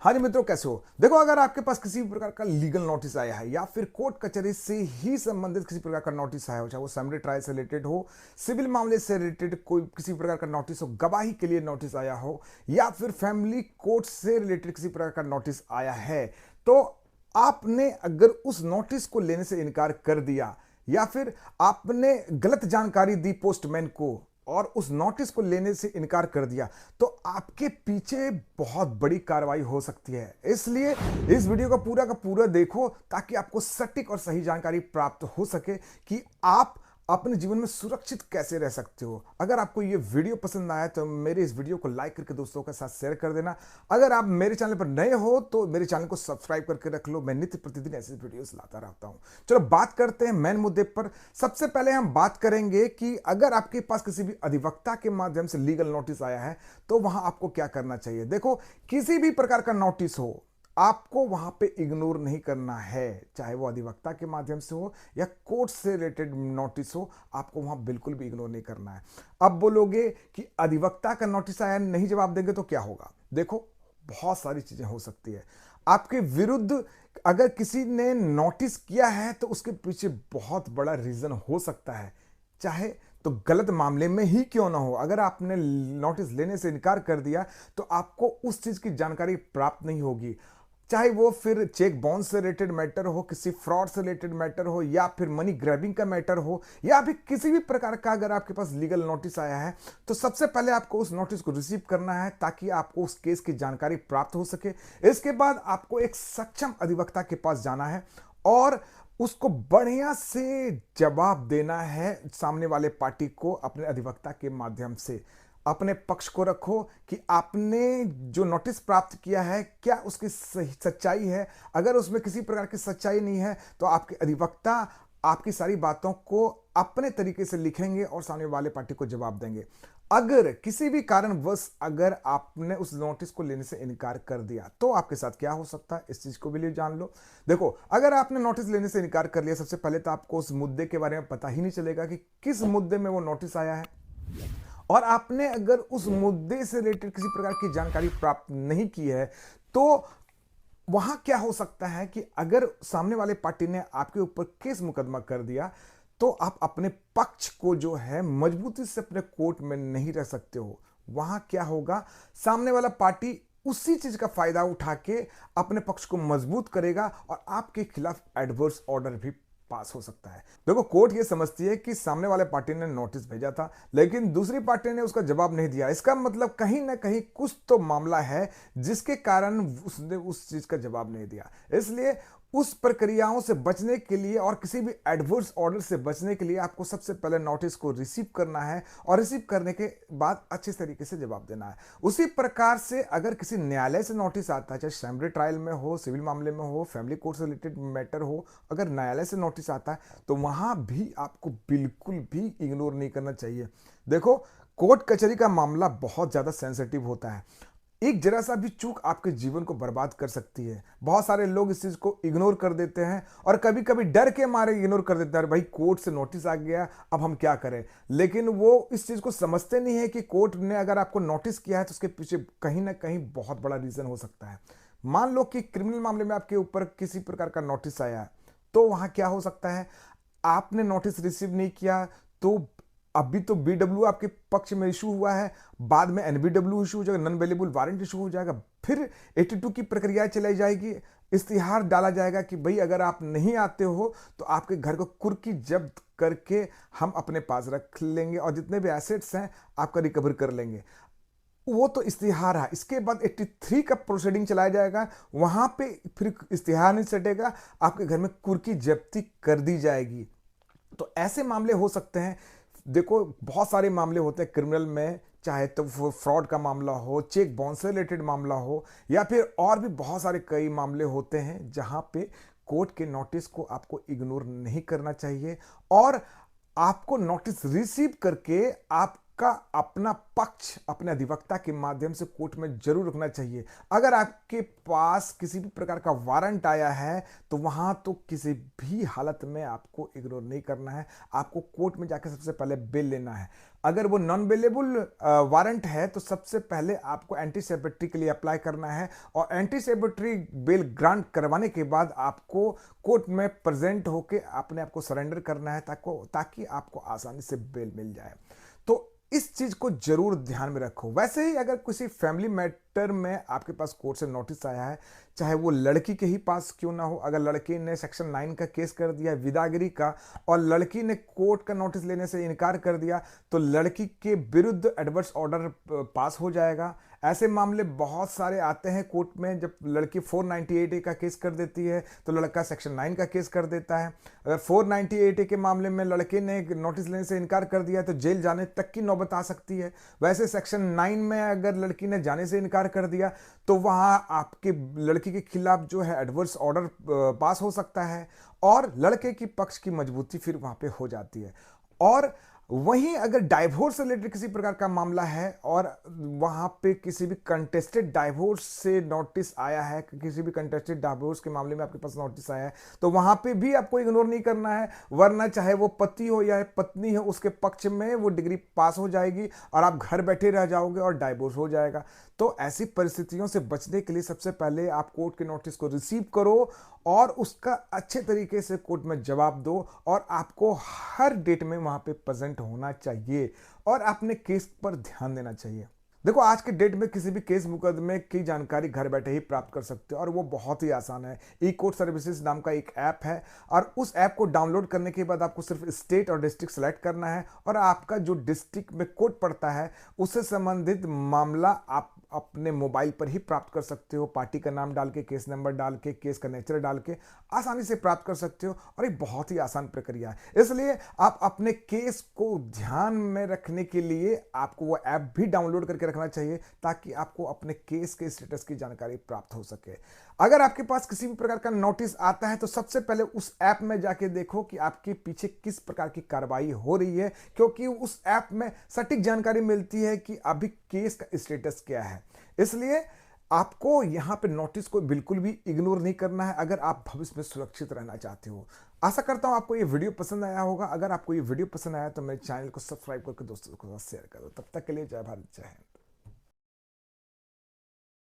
हाँ जी मित्रों, कैसे हो? देखो, अगर आपके पास किसी भी प्रकार का लीगल नोटिस आया है या फिर कोर्ट कचहरी से ही संबंधित किसी प्रकार का नोटिस आया हो, चाहे वो फैमिली ट्रायल से रिलेटेड हो, सिविल मामले से रिलेटेड कोई किसी प्रकार का नोटिस हो, गवाही के लिए नोटिस आया हो या फिर फैमिली कोर्ट से रिलेटेड किसी प्रकार का नोटिस आया है, तो आपने अगर उस नोटिस को लेने से इनकार कर दिया या फिर आपने गलत जानकारी दी पोस्टमैन को और उस नोटिस को लेने से इनकार कर दिया, तो आपके पीछे बहुत बड़ी कार्रवाई हो सकती है। इसलिए इस वीडियो का पूरा देखो ताकि आपको सटीक और सही जानकारी प्राप्त हो सके कि आप अपने जीवन में सुरक्षित कैसे रह सकते हो। अगर आपको ये वीडियो पसंद आया तो मेरे इस वीडियो को लाइक करके दोस्तों के साथ शेयर कर देना। अगर आप मेरे चैनल पर नए हो तो मेरे चैनल को सब्सक्राइब करके रख लो। मैं नित्य प्रतिदिन ऐसे वीडियोस लाता रहता हूं। चलो बात करते हैं मेन मुद्दे पर। सबसे पहले हम बात करेंगे कि अगर आपके पास किसी भी अधिवक्ता के माध्यम से लीगल नोटिस आया है तो वहां आपको क्या करना चाहिए। देखो, किसी भी प्रकार का नोटिस हो, आपको वहां पे इग्नोर नहीं करना है, चाहे वो अधिवक्ता के माध्यम से हो या कोर्ट से रिलेटेड नोटिस हो, आपको वहां बिल्कुल भी इग्नोर नहीं करना है। अब बोलोगे कि अधिवक्ता का नोटिस आया, नहीं जवाब देंगे तो क्या होगा। देखो, बहुत सारी चीजें हो सकती है। आपके विरुद्ध अगर किसी ने नोटिस किया है तो उसके पीछे बहुत बड़ा रीजन हो सकता है, चाहे तो गलत मामले में ही क्यों ना हो। अगर आपने नोटिस लेने से इनकार कर दिया तो आपको उस चीज की जानकारी प्राप्त नहीं होगी, चाहे वो फिर चेक बाउंस से रिलेटेड मैटर हो, किसी फ्रॉड से रिलेटेड मैटर हो या फिर मनी ग्रैबिंग का मैटर हो या फिर किसी भी प्रकार का अगर आपके पास लीगल नोटिस आया है तो सबसे पहले आपको उस नोटिस को रिसीव करना है ताकि आपको उस केस की जानकारी प्राप्त हो सके। इसके बाद आपको एक सक्षम अधिवक्ता के पास जाना है और उसको बढ़िया से जवाब देना है। सामने वाले पार्टी को अपने अधिवक्ता के माध्यम से अपने पक्ष को रखो कि आपने जो नोटिस प्राप्त किया है क्या उसकी सही सच्चाई है। अगर उसमें किसी प्रकार की सच्चाई नहीं है तो आपके अधिवक्ता आपकी सारी बातों को अपने तरीके से लिखेंगे और सामने वाले पार्टी को जवाब देंगे। अगर किसी भी कारणवश अगर आपने उस नोटिस को लेने से इनकार कर दिया तो आपके साथ क्या हो सकता है, इस चीज को भी जान लो। देखो, अगर आपने नोटिस लेने से इनकार कर लिया, सबसे पहले तो आपको उस मुद्दे के बारे में पता ही नहीं चलेगा कि किस मुद्दे में वो नोटिस आया है, और आपने अगर उस मुद्दे से रिलेटेड किसी प्रकार की जानकारी प्राप्त नहीं की है तो वहां क्या हो सकता है कि अगर सामने वाले पार्टी ने आपके ऊपर केस मुकदमा कर दिया तो आप अपने पक्ष को जो है मजबूती से अपने कोर्ट में नहीं रख सकते हो। वहां क्या होगा, सामने वाला पार्टी उसी चीज का फायदा उठा के अपने पक्ष को मजबूत करेगा और आपके खिलाफ एडवर्स ऑर्डर भी पास हो सकता है। देखो, कोर्ट ये समझती है कि सामने वाले पार्टी ने नोटिस भेजा था लेकिन दूसरी पार्टी ने उसका जवाब नहीं दिया, इसका मतलब कहीं ना कहीं कुछ तो मामला है जिसके कारण उसने उस चीज का जवाब नहीं दिया। इसलिए उस प्रक्रियाओं से बचने के लिए और किसी भी एडवर्स ऑर्डर से बचने के लिए आपको सबसे पहले नोटिस को रिसीव करना है और रिसीव करने के बाद अच्छे तरीके से जवाब देना है। उसी प्रकार से अगर किसी न्यायालय से नोटिस आता है, चाहे फैमिली ट्रायल में हो, सिविल मामले में हो, फैमिली कोर्ट से रिलेटेड मैटर हो, अगर न्यायालय से नोटिस आता है तो वहां भी आपको बिल्कुल भी इग्नोर नहीं करना चाहिए। देखो, कोर्ट कचहरी का मामला बहुत ज्यादा सेंसिटिव होता है। एक जरा सा भी चूक आपके जीवन को बर्बाद कर सकती है। बहुत सारे लोग इस चीज को इग्नोर कर देते हैं और कभी कभी डर के मारे इग्नोर कर देते हैं, भाई कोर्ट से नोटिस आ गया अब हम क्या करें। लेकिन वो इस चीज को समझते नहीं है कि कोर्ट ने अगर आपको नोटिस किया है तो उसके पीछे कहीं ना कहीं बहुत बड़ा रीजन हो सकता है। मान लो कि क्रिमिनल मामले में आपके ऊपर किसी प्रकार का नोटिस आया है तो वहां क्या हो सकता है, आपने नोटिस रिसीव नहीं किया तो अभी तो बीडब्ल्यू आपके पक्ष में इशू हुआ है, बाद में एनबीडब्ल्यू इशू हो जाएगा, नॉन अवेलेबल वारंट इशू हो जाएगा, फिर 82 की प्रक्रिया चलाई जाएगी। इस्तिहार डाला जाएगा कि भाई अगर आप नहीं आते हो तो आपके घर को कुर्की जब्त करके हम अपने पास रख लेंगे और जितने भी एसेट्स हैं आपका रिकवर कर लेंगे। वो तो इस्तिहार है। इसके बाद 83 का प्रोसीडिंग चलाया जाएगा, वहां पे फिर इस्तिहार नहीं चटेगा, आपके घर में कुर्की जब्ती कर दी जाएगी। तो ऐसे मामले हो सकते हैं। देखो, बहुत सारे मामले होते हैं क्रिमिनल में, चाहे तो फ्रॉड का मामला हो, चेक बाउंस से रिलेटेड मामला हो या फिर और भी बहुत सारे कई मामले होते हैं जहां पे कोर्ट के नोटिस को आपको इग्नोर नहीं करना चाहिए और आपको नोटिस रिसीव करके आपका अपना पक्ष अपने अधिवक्ता के माध्यम से कोर्ट में जरूर रखना चाहिए। अगर आपके पास किसी भी प्रकार का वारंट आया है तो वहां तो किसी भी हालत में आपको इग्नोर नहीं करना है, आपको कोर्ट में जाकर सबसे पहले बेल लेना है। अगर वो नॉन बेलेबल वारंट है तो सबसे पहले आपको एंटीसिपेटरी के लिए अप्लाई करना है, और एंटीसिपेटरी बेल ग्रांट करवाने के बाद आपको कोर्ट में प्रेजेंट होकर अपने आप को सरेंडर करना है ताकि आपको आसानी से बेल मिल जाए। तो इस चीज को जरूर ध्यान में रखो। वैसे ही अगर किसी फैमिली मैटर में आपके पास कोर्ट से नोटिस आया है, चाहे वो लड़की के ही पास क्यों ना हो, अगर लड़के ने सेक्शन 9 का केस कर दिया विदागिरी का और लड़की ने कोर्ट का नोटिस लेने से इनकार कर दिया, तो लड़की के विरुद्ध एडवर्स ऑर्डर पास हो जाएगा। ऐसे मामले बहुत सारे आते हैं कोर्ट में। जब लड़की 498A का केस कर देती है तो लड़का सेक्शन 9 का केस कर देता है। अगर 498A के मामले में लड़के ने नोटिस लेने से इनकार कर दिया तो जेल जाने तक की नौबत आ सकती है। वैसे सेक्शन 9 में अगर लड़की ने जाने से इनकार कर दिया तो वहां आपके लड़की के खिलाफ जो है एडवर्स ऑर्डर पास हो सकता है और लड़के की पक्ष की मजबूती फिर वहां पे हो जाती है। और वहीं अगर डाइवोर्स से रिलेटेड किसी प्रकार का मामला है और वहां पे किसी भी कंटेस्टेड डाइवोर्स से नोटिस आया है, किसी भी कंटेस्टेड डाइवोर्स के मामले में आपके पास नोटिस आया है, तो वहां पे भी आपको इग्नोर नहीं करना है, वरना चाहे वो पति हो या पत्नी हो उसके पक्ष में वो डिग्री पास हो जाएगी और आप घर बैठे रह जाओगे और डाइवोर्स हो जाएगा। तो ऐसी परिस्थितियों से बचने के लिए सबसे पहले आप कोर्ट के नोटिस को रिसीव करो और उसका अच्छे तरीके से कोर्ट में जवाब दो, और आपको हर डेट में वहां पे प्रेजेंट होना चाहिए और अपने केस पर ध्यान देना चाहिए। देखो, आज के डेट में किसी भी केस मुकदमे की जानकारी घर बैठे ही प्राप्त कर सकते हो और वो बहुत ही आसान है। ई कोर्ट सर्विसेज नाम का एक ऐप है और उस ऐप को डाउनलोड करने के बाद आपको सिर्फ स्टेट और डिस्ट्रिक्ट सेलेक्ट करना है और आपका जो डिस्ट्रिक्ट में कोर्ट पड़ता है उससे संबंधित मामला आप अपने मोबाइल पर ही प्राप्त कर सकते हो। पार्टी का नाम डाल के, केस नंबर डाल के, केस का नेचर डाल के आसानी से प्राप्त कर सकते हो और एक बहुत ही आसान प्रक्रिया है। इसलिए आप अपने केस को ध्यान में रखने के लिए आपको वो ऐप भी डाउनलोड करके रखना चाहिए ताकि आपको अपने केस के स्टेटस की जानकारी प्राप्त हो सके। अगर आपके पास किसी भी प्रकार का नोटिस आता है तो सबसे पहले उस ऐप में जाके देखो कि आपके पीछे किस प्रकार की कार्रवाई हो रही है, क्योंकि उस ऐप में सटीक जानकारी मिलती है कि अभी केस का स्टेटस क्या है। इसलिए आपको यहां पे नोटिस को बिल्कुल भी इग्नोर नहीं करना है अगर आप भविष्य में सुरक्षित रहना चाहते हो। आशा करता हूं आपको ये वीडियो पसंद आया होगा। अगर आपको ये वीडियो पसंद आया तो मेरे चैनल को सब्सक्राइब करके दोस्तों के साथ शेयर करो। तब तक के लिए जय भारत, जय हिंद।